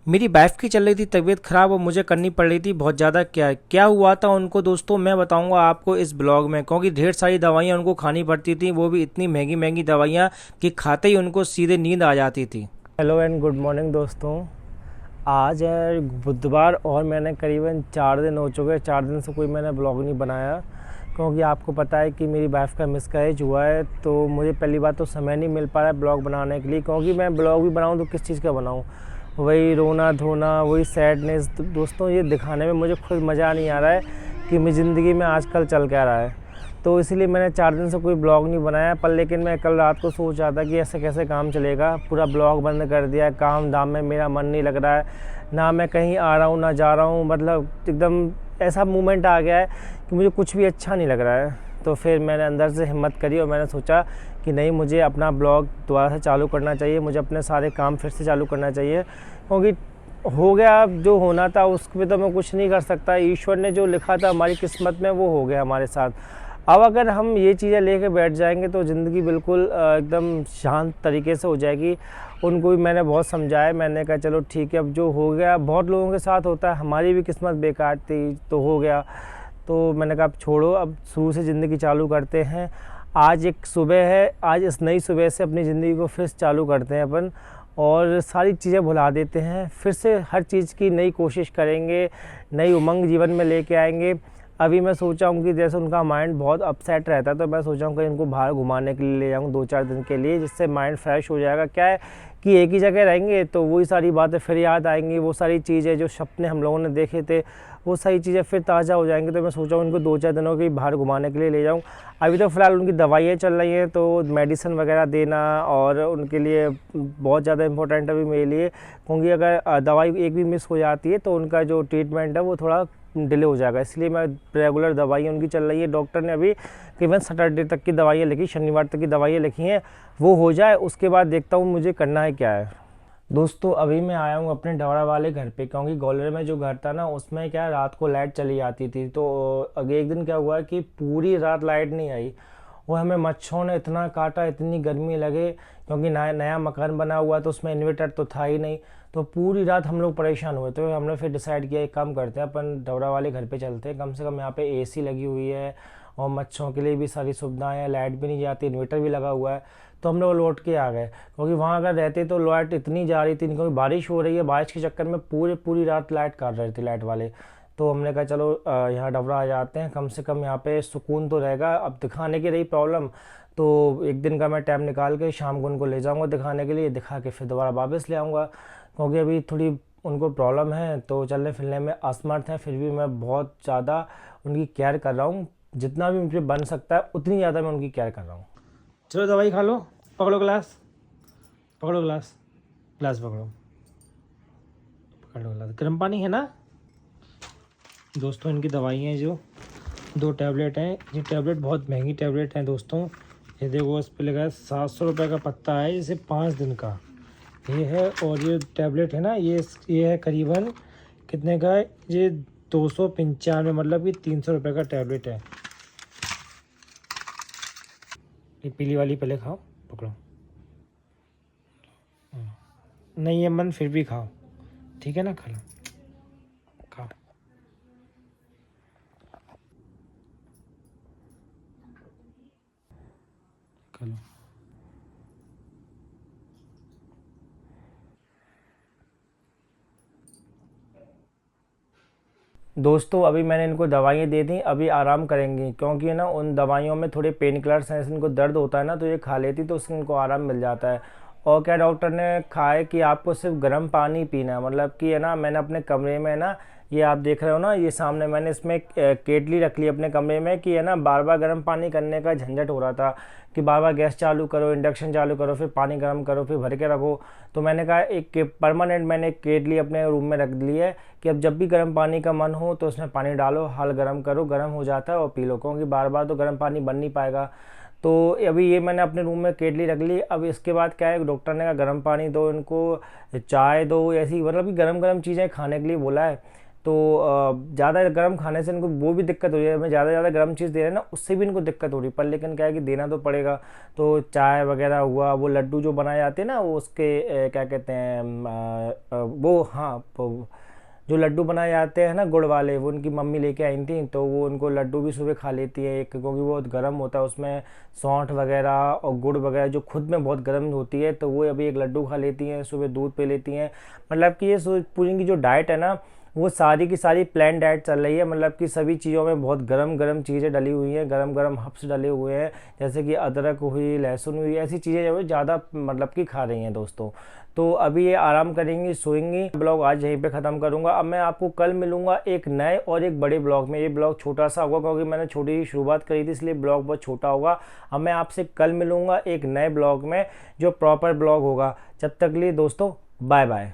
मेरी वाइफ़ की चल रही थी तबीयत ख़राब और मुझे करनी पड़ रही थी बहुत ज़्यादा। क्या क्या हुआ था उनको दोस्तों, मैं बताऊंगा आपको इस ब्लॉग में, क्योंकि ढेर सारी दवाइयाँ उनको खानी पड़ती थी, वो भी इतनी महंगी महंगी दवाइयाँ कि खाते ही उनको सीधे नींद आ जाती थी। हेलो एंड गुड मॉर्निंग दोस्तों। आज है बुधवार और मैंने करीबन 4 दिन हो चुके हैं। 4 दिन से कोई मैंने ब्लॉग नहीं बनाया, क्योंकि आपको पता है कि मेरी वाइफ़ का मिसकैरेज हुआ है। तो मुझे पहली बात तो समय नहीं मिल पा रहा है ब्लॉग बनाने के लिए, क्योंकि मैं ब्लॉग भी बनाऊँ तो किस चीज़ का बनाऊँ, वही रोना धोना, वही सैडनेस। दोस्तों ये दिखाने में मुझे खुद मज़ा नहीं आ रहा है कि मेरी ज़िंदगी में आजकल चल क्या रहा है। तो इसलिए मैंने 4 दिन से कोई ब्लॉग नहीं बनाया। पर लेकिन मैं कल रात को सोच रहा था कि ऐसे कैसे काम चलेगा, पूरा ब्लॉग बंद कर दिया, काम धाम में मेरा मन नहीं लग रहा है, ना मैं कहीं आ रहा हूँ ना जा रहा हूँ। मतलब एकदम ऐसा मोमेंट आ गया है कि मुझे कुछ भी अच्छा नहीं लग रहा है। तो फिर मैंने अंदर से हिम्मत करी और मैंने सोचा कि नहीं, मुझे अपना ब्लॉग दोबारा से चालू करना चाहिए, मुझे अपने सारे काम फिर से चालू करना चाहिए, क्योंकि हो गया जो होना था उस पर तो मैं कुछ नहीं कर सकता। ईश्वर ने जो लिखा था हमारी किस्मत में वो हो गया हमारे साथ। अब अगर हम ये चीज़ें लेके बैठ जाएंगे तो ज़िंदगी बिल्कुल एकदम शांत तरीके से हो जाएगी। उनको भी मैंने बहुत समझाया, मैंने कहा चलो ठीक है, अब जो हो गया बहुत लोगों के साथ होता है, हमारी भी किस्मत बेकार थी तो हो गया। तो मैंने कहा अब छोड़ो, अब शुरू से ज़िंदगी चालू करते हैं। आज एक सुबह है, आज इस नई सुबह से अपनी ज़िंदगी को फिर से चालू करते हैं अपन, और सारी चीज़ें भुला देते हैं, फिर से हर चीज़ की नई कोशिश करेंगे, नई उमंग जीवन में लेके आएंगे। अभी मैं सोचा हूँ कि जैसे उनका माइंड बहुत अपसेट रहता है, तो मैं सोचा हूँ कहीं उनको बाहर घुमाने के लिए ले जाऊँ 2-4 दिन के लिए, जिससे माइंड फ्रेश हो जाएगा। क्या है कि एक ही जगह रहेंगे तो वही सारी बातें फिर याद आएंगी, वो सारी चीज़ें जो सपने हम लोगों ने देखे थे वो सारी चीज़ें फिर ताज़ा हो जाएंगी। तो मैं सोचा हूँ उनको 2-4 दिनों के बाहर घुमाने के लिए ले जाऊँ। अभी तो फ़िलहाल उनकी दवाइयाँ चल रही हैं, तो मेडिसिन वगैरह देना और उनके लिए बहुत ज़्यादा इम्पोर्टेंट है अभी मेरे लिए, क्योंकि अगर दवाई एक भी मिस हो जाती है तो उनका जो ट्रीटमेंट है वो थोड़ा डिले हो जाएगा। इसलिए मैं रेगुलर दवाइयाँ उनकी चल रही है। डॉक्टर ने अभी करीबन सैटरडे तक की दवाइयाँ लिखी, शनिवार तक की दवाइयाँ लिखी हैं। वो हो जाए उसके बाद देखता हूँ मुझे करना है क्या है। दोस्तों अभी मैं आया हूँ अपने डवरा वाले घर पे, क्योंकि ग्वालियर में जो घर था ना उसमें क्या रात को लाइट चली जाती थी। तो अगले एक दिन क्या हुआ कि पूरी रात लाइट नहीं आई, वो हमें मच्छरों ने इतना काटा, इतनी गर्मी लगे, क्योंकि नया नया मकान बना हुआ तो उसमें इन्वर्टर तो था ही नहीं। तो पूरी रात हम लोग परेशान हुए। तो हमने फिर डिसाइड किया एक काम करते हैं, अपन डवरा वाले घर पे चलते हैं, कम से कम यहाँ पे एसी लगी हुई है और मच्छरों के लिए भी सारी सुविधाएं हैं, लाइट भी नहीं जाती, इन्वर्टर भी लगा हुआ है। तो हम लोग लौट के आ गए, क्योंकि वहाँ अगर रहते तो लाइट इतनी जा रही थी, क्योंकि बारिश हो रही है, बारिश के चक्कर में पूरी रात लाइट काट रहे थे लाइट वाले। तो हमने कहा चलो यहाँ डबरा आ जाते हैं, कम से कम यहाँ पे सुकून तो रहेगा। अब दिखाने की रही प्रॉब्लम, तो एक दिन का मैं टाइम निकाल के शाम को उनको ले जाऊँगा दिखाने के लिए, दिखा के फिर दोबारा वापस ले आऊँगा, क्योंकि अभी थोड़ी उनको प्रॉब्लम है तो चलने फिरने में असमर्थ है। फिर भी मैं बहुत ज़्यादा उनकी केयर कर रहा हूँ, जितना भी मुझे बन सकता है उतनी ज़्यादा मैं उनकी केयर कर रहा हूँ। चलो दवाई खा लो, पकड़ो ग्लास, पकड़ो ग्लास, ग्लास पकड़ो, पकड़ो ग्लास, गर्म पानी है ना। दोस्तों इनकी दवाई हैं जो 2 टैबलेट हैं, ये टैबलेट बहुत महंगी टैबलेट हैं दोस्तों। ये देखो इस पर लगा है 700 रुपये का पत्ता है, जैसे 5 दिन का ये है। और ये टैबलेट है ना, ये है करीबन कितने का है ये, 295, मतलब कि 300 रुपये का टैबलेट है। ये पीली वाली पहले खाओ, पकड़ो, नहीं है मन फिर भी खाओ, ठीक है ना, खा लो, खाओ, खा लो। दोस्तों अभी मैंने इनको दवाइयाँ दे दी, अभी आराम करेंगी, क्योंकि ना उन दवाइयों में थोड़े पेन किलर्स हैं, इनको दर्द होता है ना, तो ये खा लेती तो उससे इनको आराम मिल जाता है। और क्या डॉक्टर ने कहा है कि आपको सिर्फ गर्म पानी पीना है, मतलब कि है ना, मैंने अपने कमरे में ना, ये आप देख रहे हो ना, ये सामने मैंने इसमें केटली रख ली अपने कमरे में, कि है ना बार बार गर्म पानी करने का झंझट हो रहा था, कि बार बार गैस चालू करो, इंडक्शन चालू करो, फिर पानी गर्म करो, फिर भर के रखो। तो मैंने कहा एक परमानेंट मैंने एक केटली अपने रूम में रख ली है, कि अब जब भी गर्म पानी का मन हो तो उसमें पानी डालो, हाल गर्म करो, गर्म हो जाता है और पी लो, क्योंकि बार बार तो गर्म पानी बन नहीं पाएगा। तो अभी ये मैंने अपने रूम में केटली रख ली। अब इसके बाद क्या है, डॉक्टर ने कहा गर्म पानी दो इनको, चाय दो, ऐसी मतलब कि गर्म गर्म चीज़ें खाने के लिए बोला है। तो ज़्यादा गर्म खाने से इनको वो भी दिक्कत हो रही है, हमें ज़्यादा गर्म चीज़ दे रहे हैं ना, उससे भी इनको दिक्कत हो रही है, पर लेकिन क्या है कि देना तो पड़ेगा। तो चाय वगैरह हुआ, वो लड्डू जो बनाए जाते हैं ना, वो उसके क्या कहते हैं वो, हाँ, जो लड्डू बनाए जाते हैं ना गुड़ वाले, वो उनकी मम्मी लेके आई थी, तो वो उनको लड्डू भी सुबह खा लेती है एक, क्योंकि वो बहुत गर्म होता है, उसमें सौंठ वगैरह और गुड़ वगैरह जो खुद में बहुत गर्म होती है, तो वो अभी एक लड्डू खा लेती हैं, सुबह दूध पी लेती हैं। मतलब कि ये पूरी की जो डाइट है ना, वो सारी की सारी प्लान डाइट चल रही है। मतलब कि सभी चीज़ों में बहुत गरम गरम चीज़ें डली हुई हैं, गरम गरम हर्ब्स डले हुए हैं, जैसे कि अदरक हुई, लहसुन हुई, ऐसी चीज़ें जो है ज़्यादा मतलब कि खा रही हैं दोस्तों। तो अभी ये आराम करेंगी, सोएंगी। ब्लॉग आज यहीं पे ख़त्म करूँगा। अब मैं आपको कल मिलूँगा एक नए और एक बड़े ब्लॉग में। ये ब्लॉग छोटा सा होगा क्योंकि मैंने छोटी ही शुरुआत करी थी, इसलिए ब्लॉग बहुत छोटा होगा। अब मैं आपसे कल मिलूँगा एक नए ब्लॉग में, जो प्रॉपर ब्लॉग होगा। जब तक लिए दोस्तों, बाय बाय।